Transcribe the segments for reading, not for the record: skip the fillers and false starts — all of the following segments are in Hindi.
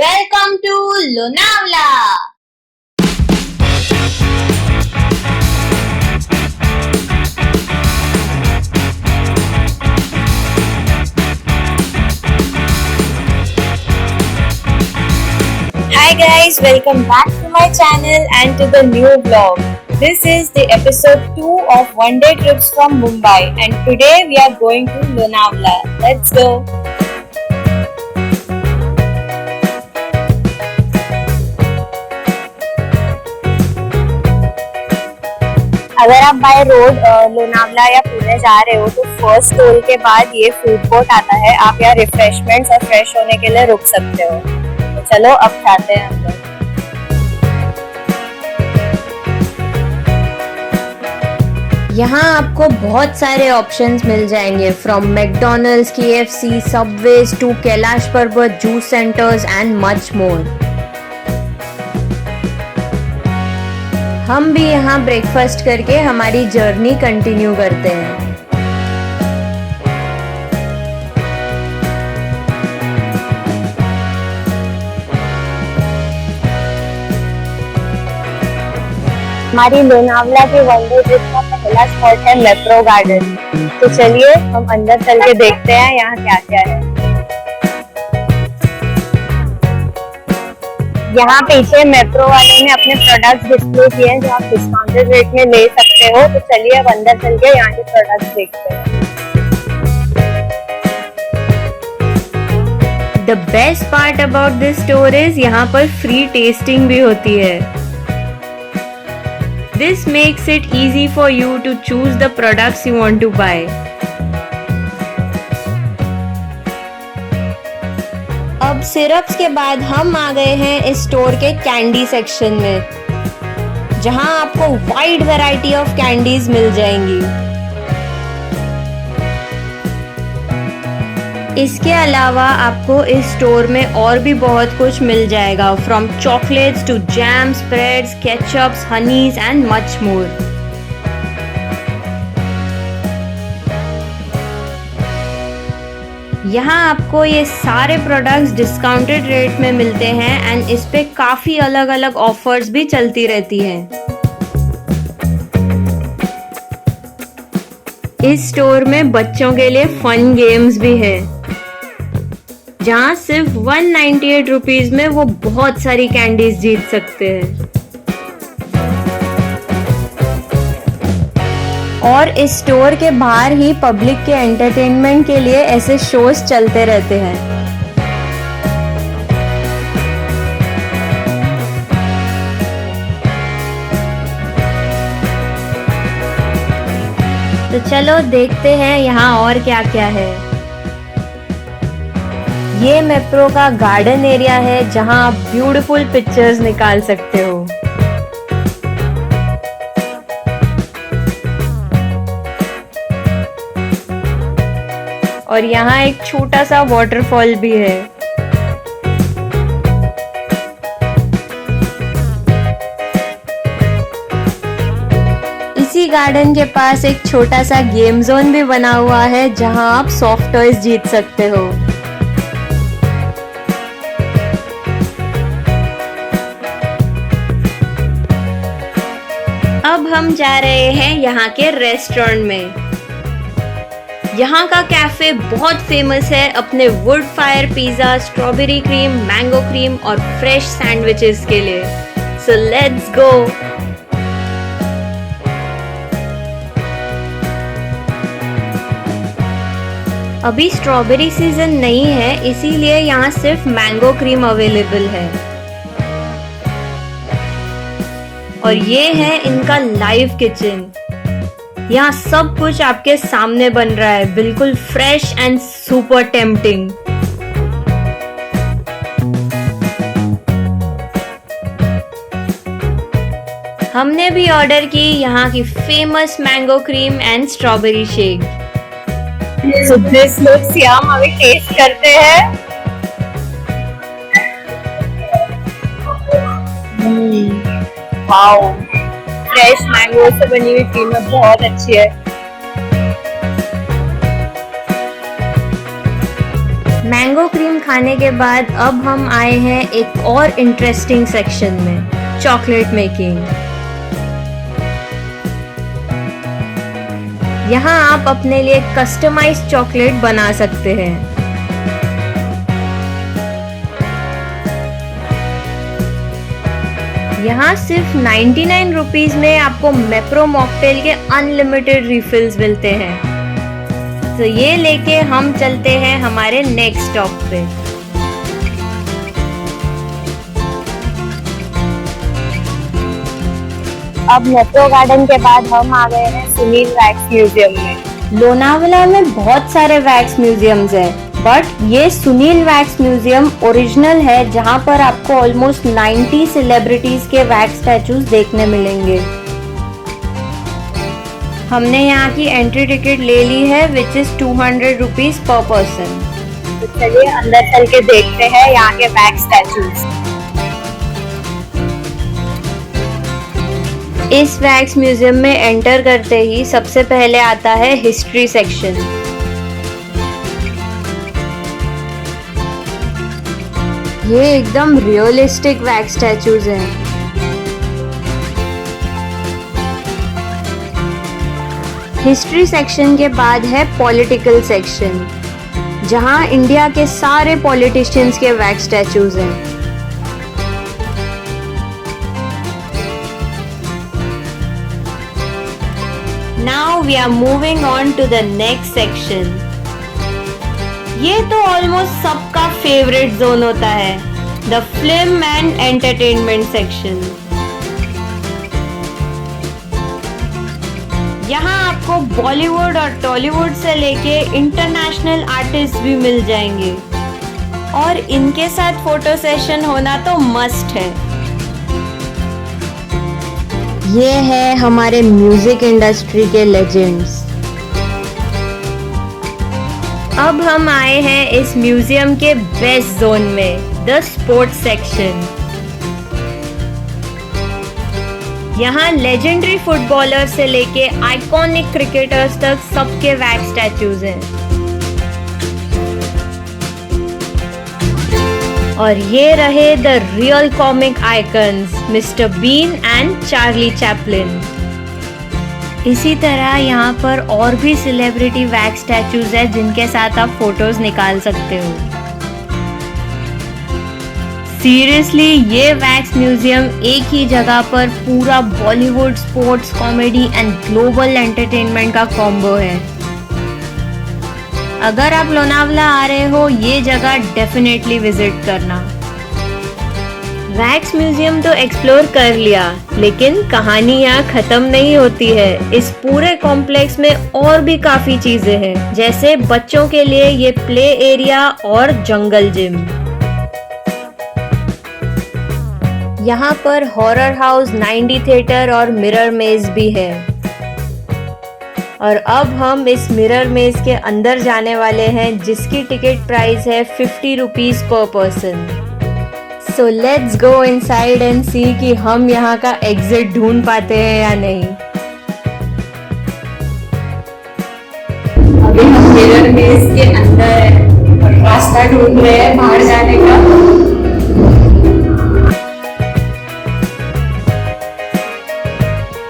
Welcome to Lonavala. Hi guys, welcome back to my channel and to the new vlog. This is the episode 2 of One Day Trips from Mumbai and today we are going to Lonavala. Let's go. अगर आप बाय रोड लोनावला या पुणे जा रहे हो तो फर्स्ट टोल के बाद ये फूड कोर्ट आता है। आप यहाँ रिफ्रेशमेंट्स और फ्रेश होने के लिए रुक सकते हो। तो चलो अब जाते हैं अंदर। यहाँ आपको बहुत सारे ऑप्शंस मिल जाएंगे from McDonald's, KFC, Subways to Kailash Parvat juice centres and much more. हम भी यहाँ ब्रेकफास्ट करके हमारी जर्नी कंटिन्यू करते हैं। हमारी लोनावला के वन डे ट्रिप का पहला स्पॉट है मेट्रो गार्डन। तो चलिए हम अंदर चल के देखते हैं यहाँ क्या क्या है। यहाँ पीछे मेट्रो वाले ने अपने प्रोडक्ट्स डिस्प्ले किए हैं जो आप डिस्काउंटेड रेट में ले सकते हो। तो चलिए अब अंदर चल के यहाँ के प्रोडक्ट्स देखते हैं। The best part about this store is यहाँ पर फ्री टेस्टिंग भी होती है। This makes it easy for you to choose the products you want to buy. अब सिरप्स के बाद हम आ गए हैं इस स्टोर के कैंडी सेक्शन में, जहां आपको वाइड वैरायटी ऑफ कैंडीज मिल जाएंगी। इसके अलावा आपको इस स्टोर में और भी बहुत कुछ मिल जाएगा from chocolates to jam, spreads, ketchups, honeys and much more. यहाँ आपको ये सारे प्रोडक्ट्स डिस्काउंटेड रेट में मिलते हैं एंड इस पे काफी अलग अलग ऑफर्स भी चलती रहती हैं। इस स्टोर में बच्चों के लिए फन गेम्स भी है, जहाँ सिर्फ 198 रुपीज में वो बहुत सारी कैंडीज जीत सकते हैं। और इस स्टोर के बाहर ही पब्लिक के एंटरटेनमेंट के लिए ऐसे शोज चलते रहते हैं। तो चलो देखते हैं यहाँ और क्या क्या है। ये मेट्रो का गार्डन एरिया है जहाँ आप ब्यूटीफुल पिक्चर्स निकाल सकते हो। और यहाँ एक छोटा सा वाटरफॉल भी है। इसी गार्डन के पास एक छोटा सा गेम जोन भी बना हुआ है जहाँ आप सॉफ्ट टॉयज जीत सकते हो। अब हम जा रहे हैं यहाँ के रेस्टोरेंट में। यहाँ का कैफे बहुत फेमस है अपने wood fire pizza, strawberry cream, mango cream और फ्रेश सैंडविचेस के लिए। सो लेट्स गो। अभी स्ट्रॉबेरी सीजन नहीं है, इसीलिए यहाँ सिर्फ मैंगो क्रीम अवेलेबल है। और ये है इनका लाइव किचन। यहाँ सब कुछ आपके सामने बन रहा है, बिल्कुल फ्रेश एंड सुपर टेम्पटिंग। हमने भी ऑर्डर की यहाँ की famous mango cream and strawberry shake. So this looks yum, अभी टेस्ट करते हैं। वाओ, फ्रेश मैंगो से बनी हुई क्रीम बहुत अच्छी है। मैंगो क्रीम खाने के बाद अब हम आए हैं एक और इंटरेस्टिंग सेक्शन में, चॉकलेट मेकिंग। यहाँ आप अपने लिए कस्टमाइज्ड चॉकलेट बना सकते हैं। यहाँ सिर्फ 99 रुपीज में आपको मैप्रो मॉकटेल के अनलिमिटेड रिफिल्स मिलते हैं। तो ये लेके हम चलते हैं हमारे नेक्स्ट स्टॉप पे। अब मेट्रो गार्डन के बाद हम आ गए हैं सुनील वैक्स म्यूजियम में। लोनावला में बहुत सारे वैक्स म्यूजियम्स हैं, बट ये सुनील वैक्स म्यूजियम ओरिजिनल है, जहाँ पर आपको ऑलमोस्ट 90 सेलिब्रिटीज के वैक्स स्टैचूज देखने मिलेंगे। हमने यहाँ की एंट्री टिकट ले ली है, which is 200 rupees per person. तो चलिए अंदर चल के देखते हैं यहाँ के वैक्स स्टैचूज। इस वैक्स म्यूजियम में एंटर करते ही सबसे पहले आता है हिस्ट्री सेक्शन। ये एकदम रियलिस्टिक वैक्स स्टैचूज हैं। हिस्ट्री सेक्शन के बाद है पॉलिटिकल सेक्शन, जहां इंडिया के सारे पॉलिटिशियंस के वैक्स स्टैचूज हैं। Now we are moving on to the next section. ये तो ऑलमोस्ट सबका फेवरेट जोन होता है, the film and entertainment section. यहाँ आपको बॉलीवुड और टॉलीवुड से लेके इंटरनेशनल आर्टिस्ट भी मिल जाएंगे, और इनके साथ फोटो सेशन होना तो मस्ट है। ये है हमारे म्यूजिक इंडस्ट्री के लेजेंड्स। अब हम आए हैं इस म्यूजियम के बेस्ट जोन में, द स्पोर्ट्स सेक्शन। यहाँ लेजेंडरी फुटबॉलर से लेके आइकॉनिक क्रिकेटर्स तक सबके वैक्स स्टैचूज हैं। और ये रहे the real comic icons, mister Bean and Charlie Chaplin. इसी तरह यहाँ पर और भी सेलिब्रिटी वैक्स स्टैचूज है, जिनके साथ आप फोटोज निकाल सकते हो। सीरियसली ये वैक्स म्यूजियम एक ही जगह पर पूरा Bollywood, sports, comedy and global entertainment का कॉम्बो है। अगर आप लोनावला आ रहे हो, ये जगह डेफिनेटली विजिट करना। वैक्स म्यूजियम तो एक्सप्लोर कर लिया, लेकिन कहानी यहाँ खत्म नहीं होती है। इस पूरे कॉम्प्लेक्स में और भी काफी चीजें हैं, जैसे बच्चों के लिए ये प्ले एरिया और जंगल जिम। यहाँ पर हॉरर हाउस, 90 थिएटर और मिरर मेज भी है। और अब हम इस मिरर मेज के अंदर जाने वाले हैं, जिसकी टिकट प्राइस है 50 rupees per person. So let's go inside and see कि हम यहाँ का एग्जिट ढूंढ पाते हैं या नहीं। अभी हम मिरर मेज के अंदर हैं और रास्ता ढूंढ रहे हैं बाहर जाने का।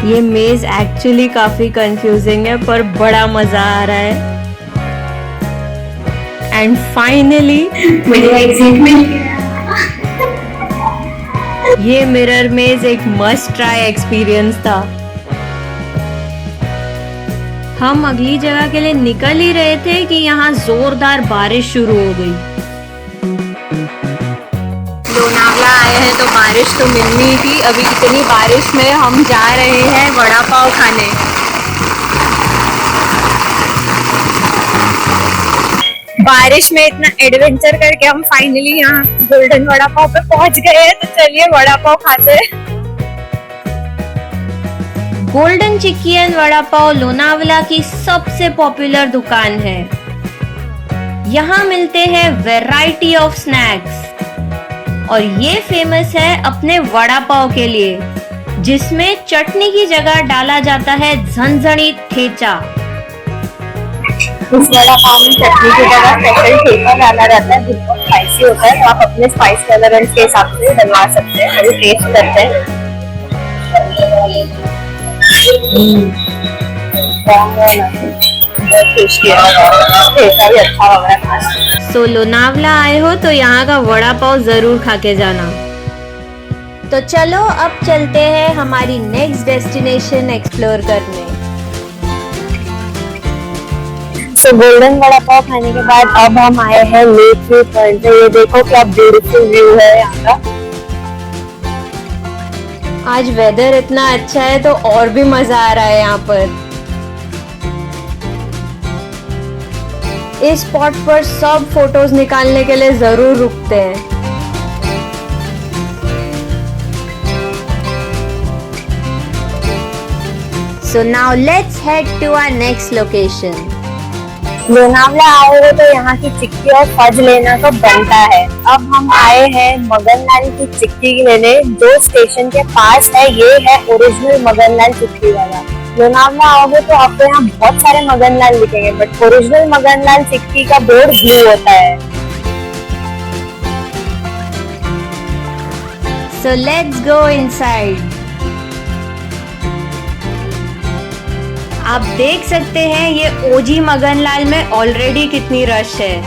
ये मेज एक्चुअली काफी कंफ्यूजिंग है, पर बड़ा मजा आ रहा है। एंड फाइनली मुझे एग्जिट मिल गया। ये मिरर मेज एक मस्ट ट्राई एक्सपीरियंस था। हम अगली जगह के लिए निकल ही रहे थे कि यहाँ जोरदार बारिश शुरू हो गई। लोनावला आए हैं तो बारिश तो मिलनी थी। अभी इतनी बारिश में हम जा रहे हैं वड़ा पाव खाने। बारिश में इतना एडवेंचर करके हम फाइनली यहाँ गोल्डन वड़ा पाव पे पहुंच गए हैं, तो चलिए वड़ा पाव खाते हैं। Golden chikki and vada pav Lonavala की सबसे पॉपुलर दुकान है। यहाँ मिलते हैं वैरायटी ऑफ स्नैक्स, और ये फेमस है अपने वड़ा पाव के लिए, जिसमें चटनी की जगह डाला जाता है झनझनी ठेचा। इस वड़ा पाव में चटनी की जगह स्पेशल ठेका डाला रहता है जो बहुत स्पाइसी होता है, तो आप अपने स्पाइस टॉलरेंस के हिसाब से डलवा सकते हैं। अभी टेस्ट करते हैं। बहुत टेस्टी है, ठेका भी अच्छा लग रहा है। सो लोनावला आए हो तो यहाँ का वड़ा पाव जरूर खा के जाना। तो चलो अब चलते हैं हमारी नेक्स्ट डेस्टिनेशन एक्सप्लोर करने। तो गोल्डन वड़ा पाव खाने के बाद अब हम आए हैं लेक व्यू पॉइंट पे। ये देखो क्या ब्यूटीफुल व्यू है यहाँ का। आज वेदर इतना अच्छा है तो और भी मजा आ रहा है यहाँ पर। इस स्पॉट पर सब फोटोज निकालने के लिए जरूर रुकते हैं। So now let's head to our next location. Lonavala आए हो तो यहाँ की चिक्की और फज लेना तो बनता है। अब हम आए हैं मगनलाल की चिक्की लेने, जो स्टेशन के पास है। ये है ओरिजिनल मगनलाल चिक्की वाला। लोनावला आओगे तो आपको यहाँ बहुत सारे मगनलाल दिखेंगे, बट ओरिजिनल मगनलाल चिक्की का बोर्ड ब्लू होता है। So let's go inside. आप देख सकते हैं ये ओजी मगनलाल में ऑलरेडी कितनी रश है।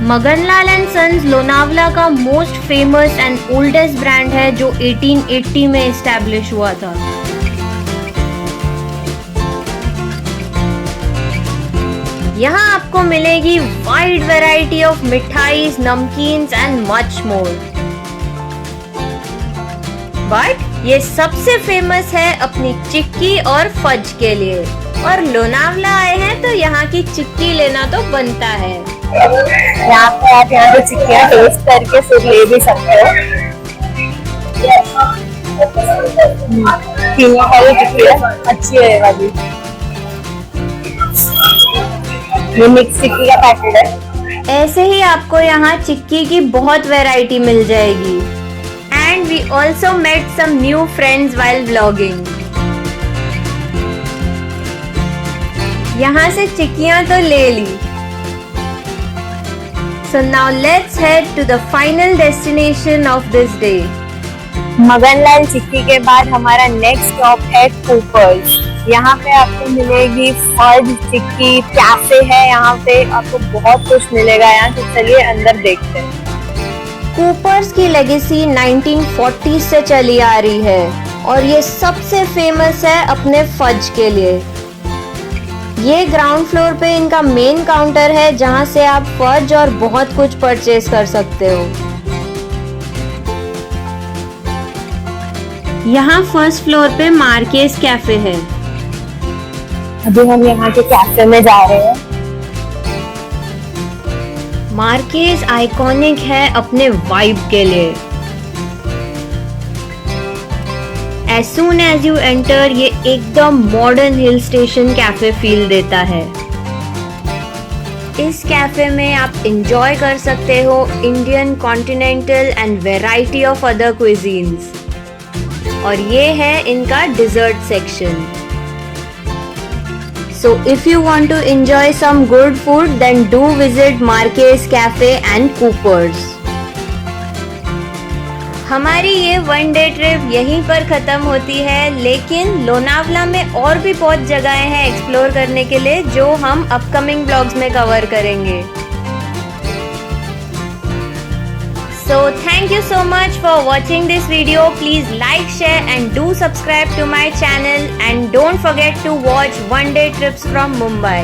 मगनलाल एंड सन्स लोनावला का most famous and oldest brand है जो 1880 में एस्टैब्लिश हुआ था। यहाँ आपको मिलेगी wide variety of mithais, namkeens and much more. But ये सबसे फेमस है अपनी चिक्की और फज के लिए, और लोनावला आए हैं तो यहाँ की चिक्की लेना तो बनता है। यहाँ पे आप यहाँ की चिक्कियाँ टेस्ट करके फिर ले भी सकते हो। कीमा वाली चिक्की है, अच्छी है वाली। ये मिक्स चिक्की का पैकेट है। ऐसे ही आपको यहाँ चिक्की की बहुत वैरायटी मिल जाएगी। And we also met some new friends while vlogging. यहाँ से चिक्कियाँ तो ले ली। So now let's head to the final destination of this day. Maganlal चिक्की के बाद हमारा नेक्स्ट स्टॉप है कूपर्स। यहाँ पे आपको मिलेगी फज, चिक्की, कैफे है। यहाँ पे आपको बहुत कुछ मिलेगा यहाँ, तो चलिए अंदर देखते हैं। कूपर्स की लेगेसी 1940 से चली आ रही है और ये सबसे फेमस है अपने फज के लिए। ये ग्राउंड फ्लोर पे इनका मेन काउंटर है जहां से आप फज और बहुत कुछ परचेज कर सकते हो। यहाँ फर्स्ट फ्लोर पे मार्केस कैफे है। अभी हम यहाँ के कैफे में जा रहे हैं। मार्केस आइकॉनिक है अपने वाइब के लिए। As soon as you enter, ये एकदम modern hill station cafe feel देता है। इस कैफे में आप इंजॉय कर सकते हो Indian, continental and variety of other cuisines. और ये है इनका dessert section. So if you want to enjoy some good food, then do visit Marquez Cafe and Coopers. हमारी ये वन डे ट्रिप यहीं पर खत्म होती है, लेकिन लोनावला में और भी बहुत जगहें हैं एक्सप्लोर करने के लिए जो हम अपकमिंग ब्लॉग्स में कवर करेंगे। So thank you so much for watching this video. Please like, share and do subscribe to my channel, and don't forget to watch One Day Trips from Mumbai.